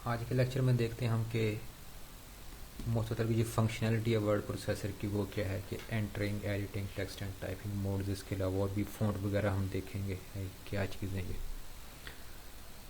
आज के लेक्चर में देखते हैं हम कि मोस्ट ऑफ की जो फंक्शनैलिटी है वर्ड प्रोसेसर की वो क्या है कि entering, editing, text and typing modes, इसके अलावा और भी फ़ॉन्ट वगैरह हम देखेंगे क्या चीज़ें ये।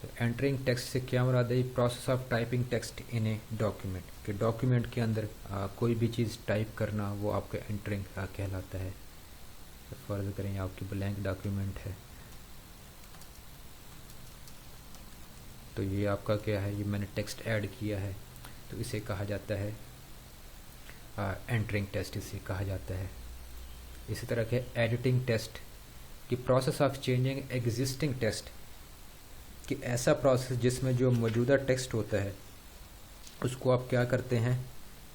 तो एंटरिंग टेक्स्ट से क्या मुराद है? Process of typing text in a document, कि डॉक्यूमेंट के अंदर कोई भी चीज़ टाइप करना वो आपका एंटरिंग कहलाता है। तो फर्ज करें आपकी ब्लैंक डॉक्यूमेंट है, तो ये आपका क्या है, ये मैंने टेक्स्ट ऐड किया है, तो इसे कहा जाता है एंटरिंग टेस्ट, इसे कहा जाता है। इसी तरह के एडिटिंग टेस्ट की process of changing existing text, कि ऐसा प्रोसेस जिसमें जो मौजूदा टेक्स्ट होता है उसको आप क्या करते हैं,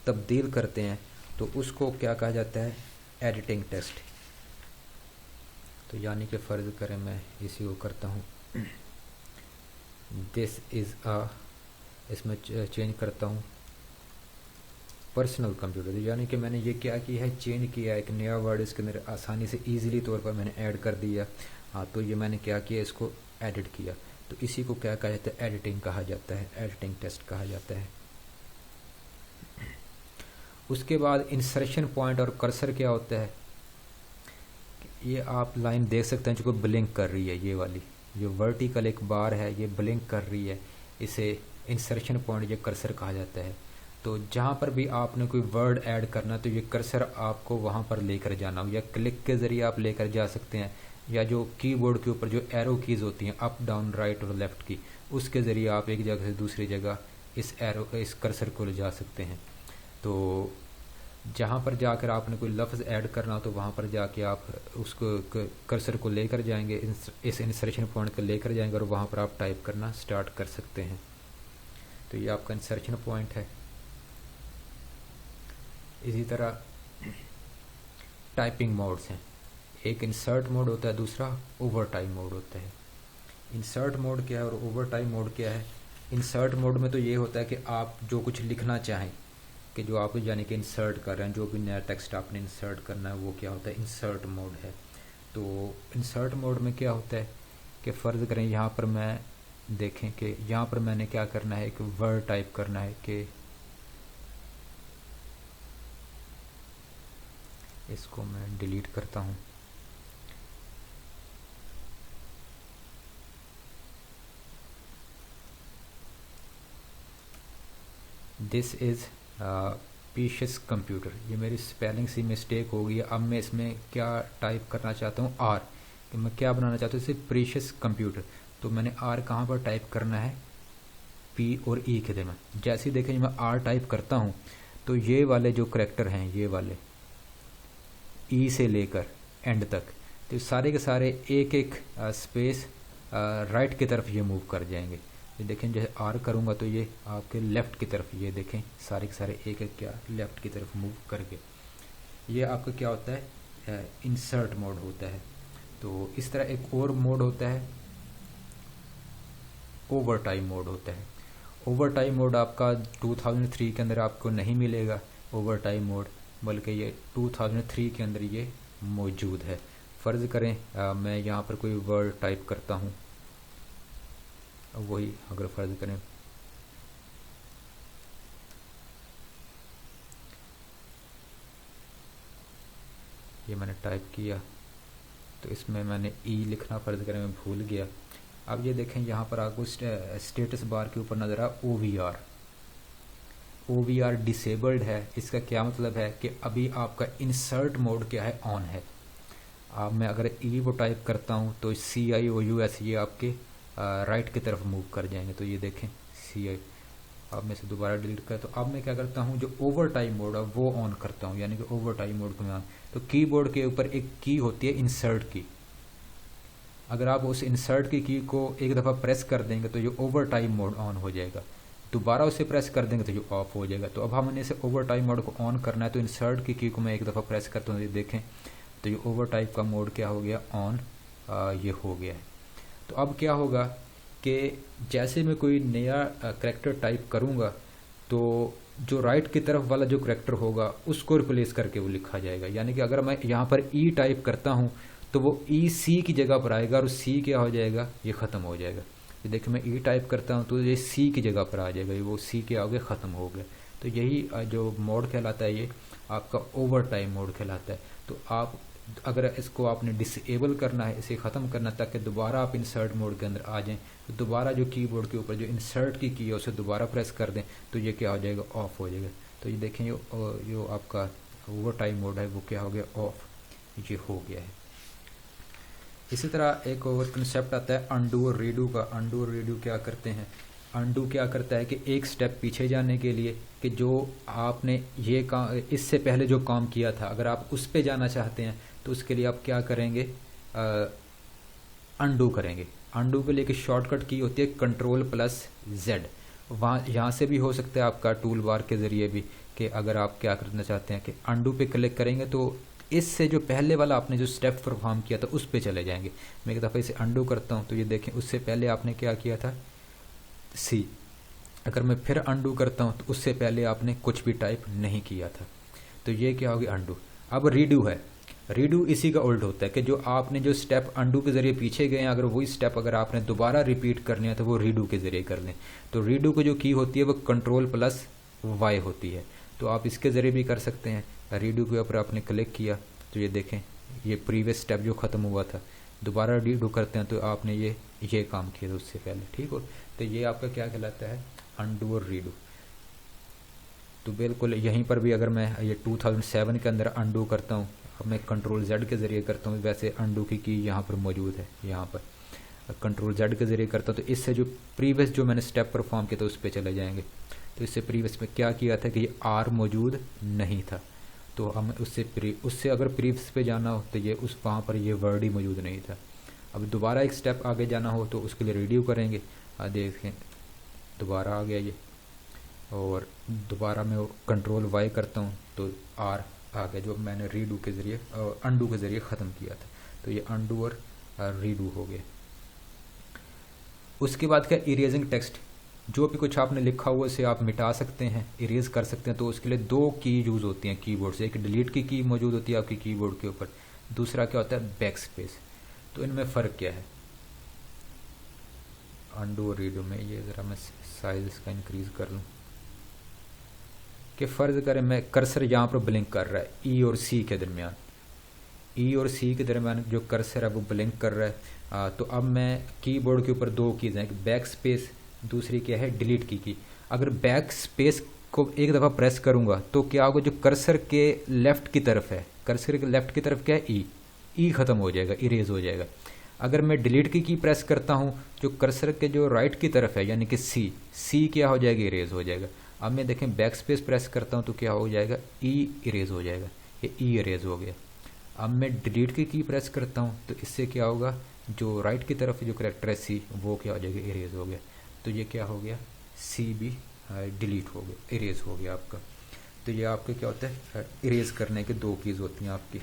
तब्दील करते हैं, तो उसको क्या कहा जाता है, एडिटिंग टेस्ट। तो यानी कि फ़र्ज़ करें मैं इसी को करता हूँ, दिस इज़ इसमें चेंज करता हूँ पर्सनल कंप्यूटर, यानी कि मैंने ये क्या किया है, चेंज किया, एक नया वर्ड इसके अंदर आसानी से ईज़िली तौर पर मैंने ऐड कर दिया। हाँ, तो ये मैंने क्या किया, इसको एडिट किया, तो इसी को क्या कहा जाता है, एडिटिंग कहा जाता है, एडिटिंग टेस्ट कहा जाता है। उसके बाद इंसर्शन पॉइंट और कर्सर क्या होता है, ये आप लाइन देख सकते हैं जो ब्लिंक कर रही है, ये वाली जो वर्टिकल एक बार है ये ब्लिंक कर रही है, इसे इंसर्शन पॉइंट या कर्सर कहा जाता है। तो जहाँ पर भी आपने कोई वर्ड ऐड करना तो ये कर्सर आपको वहाँ पर लेकर जाना हो, या क्लिक के ज़रिए आप लेकर जा सकते हैं, या जो कीबोर्ड के ऊपर जो एरो कीज़ होती हैं अप डाउन राइट और लेफ़्ट की, उसके ज़रिए आप एक जगह से दूसरी जगह इस कर्सर को ले जा सकते हैं। तो जहाँ पर जाकर आपने कोई लफ्ज़ ऐड करना तो वहाँ पर जाके आप उसको कर्सर को लेकर जाएंगे, इस इंसर्शन पॉइंट को लेकर जाएंगे और वहाँ पर आप टाइप करना स्टार्ट कर सकते हैं। तो ये आपका इंसर्शन पॉइंट है। इसी तरह टाइपिंग मोड्स हैं, एक इंसर्ट मोड होता है, दूसरा ओवर टाइम मोड होता है। इंसर्ट मोड क्या है और ओवर टाइम मोड क्या है? इंसर्ट मोड में तो ये होता है कि आप जो कुछ लिखना चाहें, कि जो आप यानी कि इंसर्ट कर रहे हैं, जो भी नया टेक्स्ट आपने इंसर्ट करना है वो क्या होता है, इंसर्ट मोड है। तो इंसर्ट मोड में क्या होता है कि फ़र्ज़ करें यहाँ पर मैं देखें कि यहाँ पर मैंने क्या करना है, एक वर्ड टाइप करना है कि इसको मैं डिलीट करता हूँ, दिस इज़ पीशियस कंप्यूटर। ये मेरी स्पेलिंग सी मिस्टेक हो गई है। अब मैं इसमें क्या टाइप करना चाहता हूँ, आर, कि मैं क्या बनाना चाहता हूँ, इसे प्रीशियस कंप्यूटर। तो मैंने आर कहाँ पर टाइप करना है, पी और ई के दरम्यान। जैसे ही देखें मैं आर टाइप करता हूँ तो ये वाले जो करैक्टर हैं, ये वाले ई से लेकर एंड तक, तो सारे के सारे एक एक स्पेस राइट की तरफ ये मूव कर जाएंगे। ये देखें जैसे आर करूँगा तो ये आपके लेफ़्ट की तरफ, ये देखें सारे के सारे एक एक क्या लेफ़्ट की तरफ मूव करके, ये आपका क्या होता है, इंसर्ट मोड होता है। तो इस तरह एक और मोड होता है, ओवर टाइम मोड होता है। ओवर टाइम मोड आपका 2003 के अंदर आपको नहीं मिलेगा ओवर टाइम मोड, बल्कि ये 2003 के अंदर ये मौजूद है। फ़र्ज़ करें मैं यहाँ पर कोई वर्ड टाइप करता हूँ, वही अगर फ़र्ज़ करें ये मैंने टाइप किया, तो इसमें मैंने ई लिखना फ़र्ज़ करें मैं भूल गया। अब ये देखें यहाँ पर आपको स्टेटस बार के ऊपर नज़र आ ओ वी आर डिसेबल्ड है। इसका क्या मतलब है कि अभी आपका इंसर्ट मोड क्या है, ऑन है। अब मैं अगर ई वो टाइप करता हूँ तो CIOUS ये आपके राइट की तरफ मूव कर जाएंगे। तो ये देखें CI, अब मैं इसे दोबारा डिलीट कर, तो अब मैं क्या करता हूँ, जो ओवर टाइम मोड है वो ऑन करता हूँ, यानी कि ओवर टाइम मोड को मैं ऑन। तो कीबोर्ड के ऊपर एक की होती है इंसर्ट की, अगर आप उस इंसर्ट की को एक दफ़ा प्रेस कर देंगे तो ये ओवर टाइम मोड ऑन हो जाएगा, दोबारा उसे प्रेस कर देंगे तो ये ऑफ हो जाएगा। तो अब हमने इसे ओवर टाइम मोड को ऑन करना है, तो इंसर्ट की को मैं एक दफ़ा प्रेस करता हूँ, ये देखें तो ये ओवर टाइप का मोड क्या हो गया, ऑन, ये हो गया है। तो अब क्या होगा कि जैसे मैं कोई नया करैक्टर टाइप करूँगा तो जो राइट की तरफ वाला जो करैक्टर होगा उसको रिप्लेस करके वो लिखा जाएगा। यानी कि अगर मैं यहाँ पर ई टाइप करता हूँ तो वो ई सी की जगह पर आएगा और सी क्या हो जाएगा, ये ख़त्म हो जाएगा। तो देखिए मैं ई टाइप करता हूँ तो ये सी की जगह पर आ जाएगा, वो सी के आगे ख़त्म हो गया। तो यही जो मोड कहलाता है ये आपका ओवर टाइम मोड कहलाता है। तो आप अगर इसको आपने डिसेबल करना है, इसे ख़त्म करना ताकि दोबारा आप इंसर्ट मोड के अंदर आ जाएं, तो दोबारा जो कीबोर्ड के ऊपर जो इंसर्ट की है उसे दोबारा प्रेस कर दें तो ये क्या हो जाएगा, ऑफ हो जाएगा। तो ये देखें जो आपका ओवर टाइम मोड है वो क्या हो गया, ऑफ, ये हो गया है। इसी तरह एक और कंसेप्ट आता है अनडू और रीडू का। अनडू और रीडू क्या करते हैं, अनडू क्या करता है कि एक स्टेप पीछे जाने के लिए कि जो आपने ये काम इससे पहले जो काम किया था अगर आप उस पे जाना चाहते हैं तो उसके लिए आप क्या करेंगे, अनडू करेंगे। अनडू के लिए एक शॉर्टकट की होती है Ctrl+Z। वहाँ यहाँ से भी हो सकता है आपका टूल बार के ज़रिए भी, कि अगर आप क्या करना चाहते हैं कि अनडू पे क्लिक करेंगे तो इससे जो पहले वाला आपने जो स्टेप परफॉर्म किया था उस पे चले जाएंगे। मैं एक दफ़ा इसे अनडू करता हूँ तो ये देखें उससे पहले आपने क्या किया था, सी। अगर मैं फिर अनडू करता हूँ तो उससे पहले आपने कुछ भी टाइप नहीं किया था। तो ये क्या होगी, अनडू। अब रीडू है, रीडू इसी का उल्ट होता है कि जो आपने जो स्टेप अनडू के ज़रिए पीछे गए हैं अगर वही स्टेप अगर आपने दोबारा रिपीट करने हैं तो वो रीडू के ज़रिए कर लें। तो रीडू की जो की होती है वो Ctrl+Y होती है। तो आप इसके ज़रिए भी कर सकते हैं। रीडू के ऊपर आपने क्लिक किया तो ये देखें ये प्रीवियस स्टेप जो ख़त्म हुआ था, दोबारा रीडू करते हैं तो आपने ये काम किया था उससे पहले, ठीक हो। तो ये आपका क्या कहलाता है, अनडू और रीडू। तो बिल्कुल यहीं पर भी अगर मैं ये 2007 के अंदर अनडू करता हूँ, अब मैं Ctrl+Z के ज़रिए करता हूँ, वैसे अनडू की यहाँ पर मौजूद है, यहाँ पर Ctrl+Z के ज़रिए करता हूँ तो इससे जो प्रीवियस जो मैंने स्टेप परफॉर्म किया था उस पर चले जाएंगे। तो इससे प्रीवियस में क्या किया था कि ये आर मौजूद नहीं था, तो हम उससे अगर प्रीवियस पे जाना हो तो ये उस वहाँ पर ये वर्ड ही मौजूद नहीं था। अब दोबारा एक स्टेप आगे जाना हो तो उसके लिए रीड्यू करेंगे, देखें दोबारा आ गया ये, और दोबारा मैं Ctrl+Y करता हूँ तो आर आ गया जो मैंने रीडू के ज़रिए अनडू के ज़रिए ख़त्म किया था। तो ये अनडू और रीडू हो गए। उसके बाद क्या, इरेजिंग टेक्स्ट। जो भी कुछ आपने लिखा हुआ उसे आप मिटा सकते हैं, इरेज कर सकते हैं। तो उसके लिए दो की यूज़ होती हैं कीबोर्ड से, एक डिलीट की मौजूद होती है आपकी कीबोर्ड के ऊपर, दूसरा क्या होता है बैक स्पेस। तो इनमें फ़र्क क्या है अनडू और रीडू में, ये ज़रा मैं साइज इसका इंक्रीज़ कर लूँ कि फ़र्ज़ करें मैं कर्सर यहाँ पर ब्लिंक कर रहा है ई और सी के दरमियान, ई और सी के दरमियान जो कर्सर है वो ब्लिंक कर रहा है। तो अब मैं कीबोर्ड के ऊपर दो कीज़ हैं, एक बैक स्पेस, दूसरी क्या है डिलीट की। अगर बैक स्पेस को एक दफ़ा प्रेस करूँगा तो क्या होगा, जो कर्सर के लेफ़्ट की तरफ है, कर्सर के लेफ़्ट की तरफ क्या है ई ख़त्म हो जाएगा, इरेज हो जाएगा। अगर मैं डिलीट की प्रेस करता हूँ जो कर्सर के जो राइट की तरफ है यानी कि सी क्या हो जाएगा, इरेज हो जाएगा। अब मैं देखें बैक स्पेस प्रेस करता हूँ तो क्या हो जाएगा, ई इरेज हो जाएगा, ये ई इरेज हो गया। अब मैं डिलीट की प्रेस करता हूँ तो इससे क्या होगा, जो राइट की तरफ जो करेक्टर है सी वो क्या हो जाएगा, इरेज हो गया। तो ये क्या हो गया, सी भी डिलीट हो गया, इरेज हो गया आपका। तो ये आपके क्या होता है, इरेज करने के दो कीज़ होती हैं आपकी।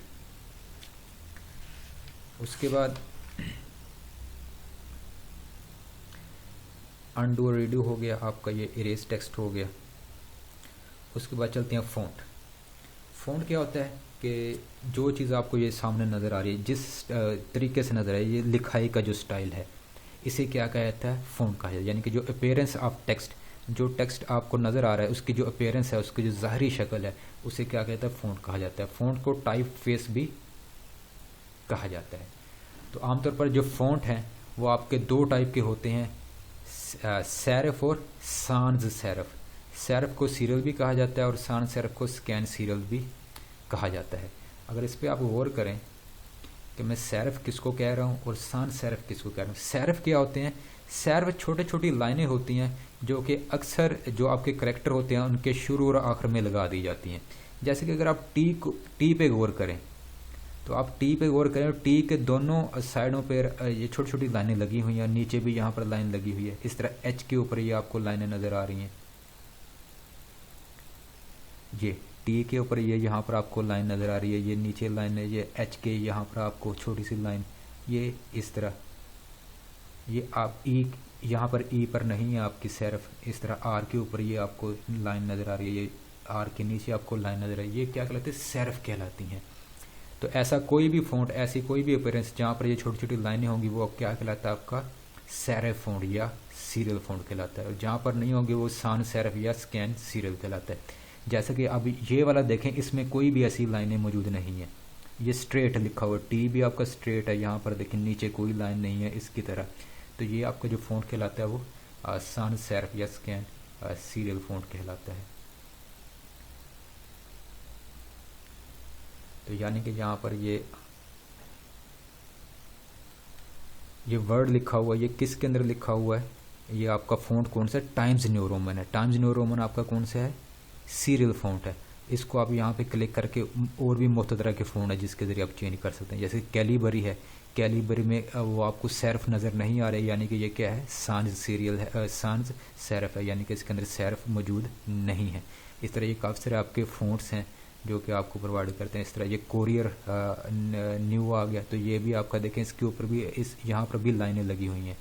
उसके बाद अनडू और रीडू हो गया आपका, ये इरेज टेक्स्ट हो गया। उसके बाद चलते हैं फ़ॉन्ट। फ़ॉन्ट क्या होता है कि जो चीज़ आपको ये सामने नज़र आ रही है, जिस तरीके से नज़र आ रही है, ये लिखाई का जो स्टाइल है, इसे क्या कहा जाता है, फ़ॉन्ट कहा जाता है। यानी कि जो अपीयरेंस ऑफ टेक्स्ट, जो टेक्स्ट आपको नज़र आ रहा है उसकी जो अपीयरेंस है, उसकी जो ज़ाहरी शक्ल है, उसे क्या कहता है, फ़ॉन्ट कहा जाता है। फ़ॉन्ट को टाइप फेस भी कहा जाता है। तो आमतौर पर जो फ़ॉन्ट हैं वो आपके दो टाइप के होते हैं, सेरिफ और सान्स सेरिफ। सेरिफ को सीरियल भी कहा जाता है और सान्स सेरिफ को स्कैन सीरियल भी कहा जाता है। अगर इस पर आप गौर करें कि मैं सेरिफ किसको कह रहा हूँ और सान्स सेरिफ किसको कह रहा हूँ। सेरिफ क्या होते हैं, सेरिफ छोटे छोटी लाइनें होती हैं जो कि अक्सर जो आपके करैक्टर होते हैं उनके शुरू और आखिर में लगा दी जाती हैं। जैसे कि अगर आप टी पे गौर करें तो आप टी पे गौर करें, टी के दोनों साइडों पर ये छोटी छोटी लाइनें लगी हुई हैं, नीचे भी यहाँ पर लाइन लगी हुई है। इस तरह एच के ऊपर ये आपको लाइनें नज़र आ रही हैं, ये टी के ऊपर ये यहाँ पर आपको लाइन नज़र आ रही है, ये नीचे लाइन है, ये एच के यहाँ पर आपको छोटी सी लाइन, ये इस तरह, ये आप ई यहाँ पर ई पर नहीं है आपकी सेरिफ, इस तरह आर के ऊपर ये आपको लाइन नज़र आ रही है, ये आर के नीचे आपको लाइन नज़र आ रही है, ये क्या कहलाते हैं, सेरिफ कहलाती हैं। तो ऐसा कोई भी फ़ॉन्ट, ऐसी कोई भी अपीयरेंस जहाँ पर ये छोटी छोटी लाइनें होंगी वो क्या कहलाता है, आपका सेरेफ फ़ॉन्ट या सीरियल फ़ॉन्ट कहलाता है, और जहाँ पर नहीं होंगे वो सान सेरेफ या स्कैन सीरियल कहलाता है। जैसा कि अब ये वाला देखें, इसमें कोई भी ऐसी लाइनें मौजूद नहीं है, ये स्ट्रेट लिखा हुआ, टी भी आपका स्ट्रेट है, यहाँ पर देखें नीचे कोई लाइन नहीं है इसकी तरह। तो ये आपका जो फ़ॉन्ट कहलाता है वो सान सेरेफ या स्कैन सीरियल फ़ॉन्ट कहलाता है। तो यानी कि यहाँ पर ये वर्ड लिखा हुआ है, ये किसके अंदर लिखा हुआ है, ये आपका फ़ॉन्ट कौन सा है, टाइम्स न्यू रोमन है। टाइम्स न्यू रोमन आपका कौन सा है, सीरियल फ़ॉन्ट है। इसको आप यहाँ पे क्लिक करके और भी मुख्तलिफ तरह के फ़ॉन्ट है जिसके ज़रिए आप चेंज कर सकते हैं। जैसे कैलिबरी है, कैलिबरी में वो आपको सेर्फ नज़र नहीं आ रहा है, यानी कि ये क्या है, सांस सीरियल है, सांस सेर्फ है, यानी कि इसके अंदर सेर्फ मौजूद नहीं है। इस तरह ये काफ़ी सारे आपके फ़ॉन्ट्स हैं जो कि आपको प्रोवाइड करते हैं। इस तरह ये कोरियर न्यू आ गया, तो ये भी आपका देखें, इसके ऊपर भी इस यहाँ पर भी लाइनें लगी हुई हैं।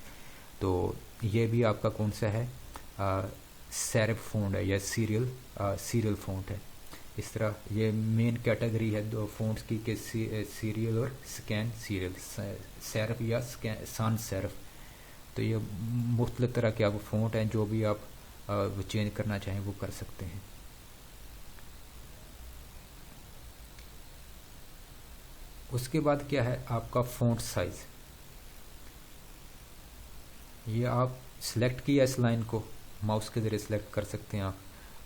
तो ये भी आपका कौन सा है, सेरेफ फ़ॉन्ट है या सीरियल फ़ॉन्ट है। इस तरह ये मेन कैटेगरी है दो फ़ॉन्ट्स की कि सीरियल और स्कैन सीरियल, सेरेफ या स्कैन सान सेरेफ। तो ये मुख्तलिफ तरह के आप फ़ॉन्ट हैं, जो भी आप चेंज करना चाहें वो कर सकते हैं। उसके बाद क्या है आपका फ़ॉन्ट साइज़। ये आप सिलेक्ट किया इस लाइन को, माउस के ज़रिए सिलेक्ट कर सकते हैं आप।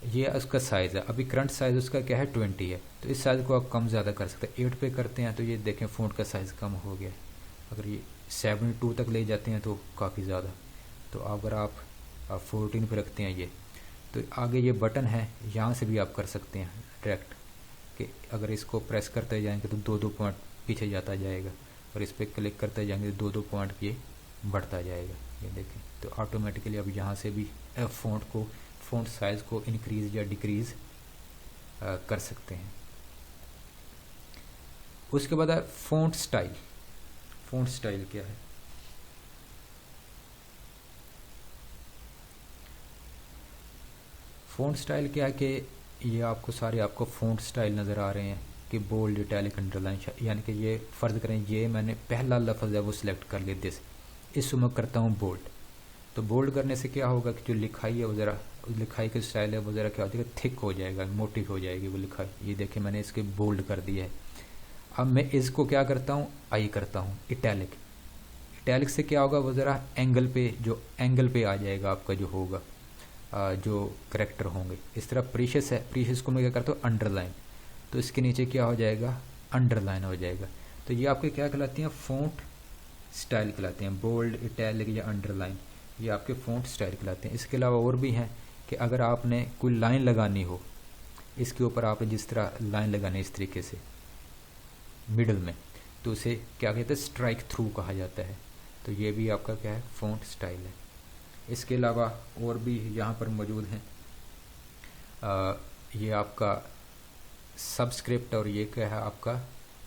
ये उसका साइज़ है, अभी करंट साइज़ उसका क्या है 20 है, तो इस साइज़ को आप कम ज़्यादा कर सकते हैं। 8 पे करते हैं तो ये देखें फ़ॉन्ट का साइज़ कम हो गया। अगर ये 72 तक ले जाते हैं तो काफ़ी ज़्यादा। तो अगर आप 14 पे रखते हैं ये, तो आगे ये बटन है, यहाँ से भी आप कर सकते हैं डायरेक्ट, कि अगर इसको प्रेस करते जाएंगे तो 2-2 पॉइंट पीछे जाता जाएगा, और इस पर क्लिक करते जाएंगे तो 2-2 पॉइंट ये बढ़ता जाएगा। ये देखें, तो ऑटोमेटिकली अब यहाँ से भी फ़ॉन्ट साइज़ को इंक्रीज़ या डिक्रीज़ कर सकते हैं। उसके बाद है फ़ॉन्ट स्टाइल। फ़ॉन्ट स्टाइल क्या है, फ़ॉन्ट स्टाइल क्या है कि ये आपको सारे आपको फ़ॉन्ट स्टाइल नज़र आ रहे हैं कि बोल्ड, इटैलिक, अंडरलाइन, यानी कि ये फ़र्ज़ करें ये मैंने पहला लफ्ज़ है वो सिलेक्ट कर लिया दिस, इसको मैं करता हूँ बोल्ड। तो बोल्ड करने से क्या होगा कि जो लिखाई है वो ज़रा, लिखाई का स्टाइल है वो ज़रा क्या होता है, थिक हो जाएगा, मोटी हो जाएगी वो लिखाई। ये देखें मैंने इसके बोल्ड कर दिया है। अब मैं इसको क्या करता हूँ, आई करता हूँ इटैलिक। इटैलिक से क्या होगा, वो ज़रा एंगल पे, जो एंगल पे आ जाएगा आपका जो होगा, जो करेक्टर होंगे। इस तरह प्रीशियस है, प्रीशियस को मैं क्या करता हूँ अंडरलाइन, तो इसके नीचे क्या हो जाएगा, अंडरलाइन हो जाएगा। तो ये आपके क्या कहलाती हैं, फ़ॉन्ट स्टाइल कहलाते हैं, बोल्ड, इटैलिक या अंडरलाइन, ये आपके फ़ॉन्ट स्टाइल कहलाते हैं। इसके अलावा और भी हैं कि अगर आपने कोई लाइन लगानी हो, इसके ऊपर आपने जिस तरह लाइन लगानी है इस तरीके से मिडल में, तो उसे क्या कहते हैं, स्ट्राइक थ्रू कहा जाता है। तो ये भी आपका क्या है, फ़ॉन्ट स्टाइल है। इसके अलावा और भी यहाँ पर मौजूद हैं, ये आपका सबस्क्रिप्ट, और ये क्या है आपका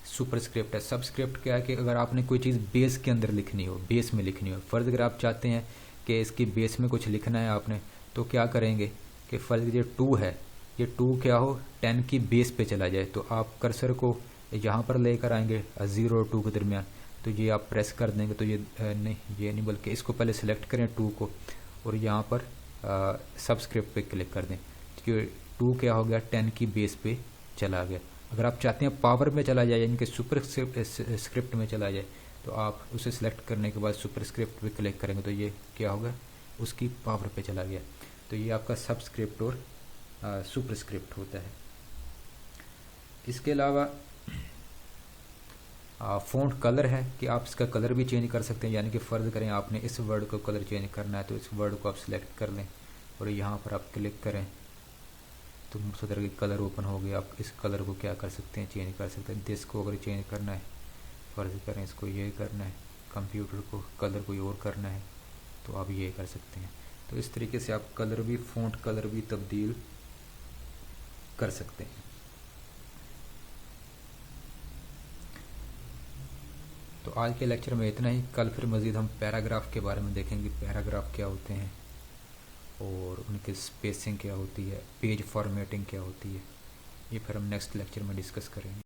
सुपरस्क्रिप्ट है। सबस्क्रिप्ट क्या है कि अगर आपने कोई चीज़ बेस के अंदर लिखनी हो, बेस में लिखनी हो, फ़र्ज़ अगर आप चाहते हैं कि इसकी बेस में कुछ लिखना है आपने, तो क्या करेंगे कि फ़र्ज़ ये 2 है, ये 2 क्या हो 10 की बेस पे चला जाए, तो आप कर्सर को यहाँ पर लेकर आएंगे 0 और 2 के दरमियान, तो ये आप प्रेस कर देंगे तो ये नहीं, ये नहीं, बल्कि इसको पहले सिलेक्ट करें 2 को, और यहाँ पर सबस्क्रिप्ट पे क्लिक कर दें, क्योंकि 2 क्या हो गया 10 की बेस पे चला गया। अगर आप चाहते हैं पावर में चला जाए, यानी कि सुपर स्क्रिप्ट में चला जाए, तो आप उसे सिलेक्ट करने के बाद सुपर स्क्रिप्ट पे क्लिक करेंगे तो ये क्या होगा, उसकी पावर पे चला गया। तो ये आपका सबस्क्रिप्ट और सुपर स्क्रिप्ट होता है। इसके अलावा फ़ॉन्ट कलर है कि आप इसका कलर भी चेंज कर सकते हैं, यानी कि फ़र्ज़ करें आपने इस वर्ड को कलर चेंज करना है, तो इस वर्ड को आप सिलेक्ट कर लें और यहाँ पर आप क्लिक करें तो मुख्तलिफ तरह के कलर ओपन हो गए। आप इस कलर को क्या कर सकते हैं, चेंज कर सकते हैं। दिस को अगर चेंज करना है, फ़र्ज़ करें इसको ये करना है, कंप्यूटर को कलर कोई और करना है, तो आप ये कर सकते हैं। तो इस तरीके से आप कलर भी, फ़ॉन्ट कलर भी तब्दील कर सकते हैं। तो आज के लेक्चर में इतना ही। कल फिर मज़ीद हम पैराग्राफ के बारे में देखेंगे, पैराग्राफ क्या होते हैं और उनकी स्पेसिंग क्या होती है, पेज फॉर्मेटिंग क्या होती है, ये फिर हम नेक्स्ट लेक्चर में डिस्कस करेंगे।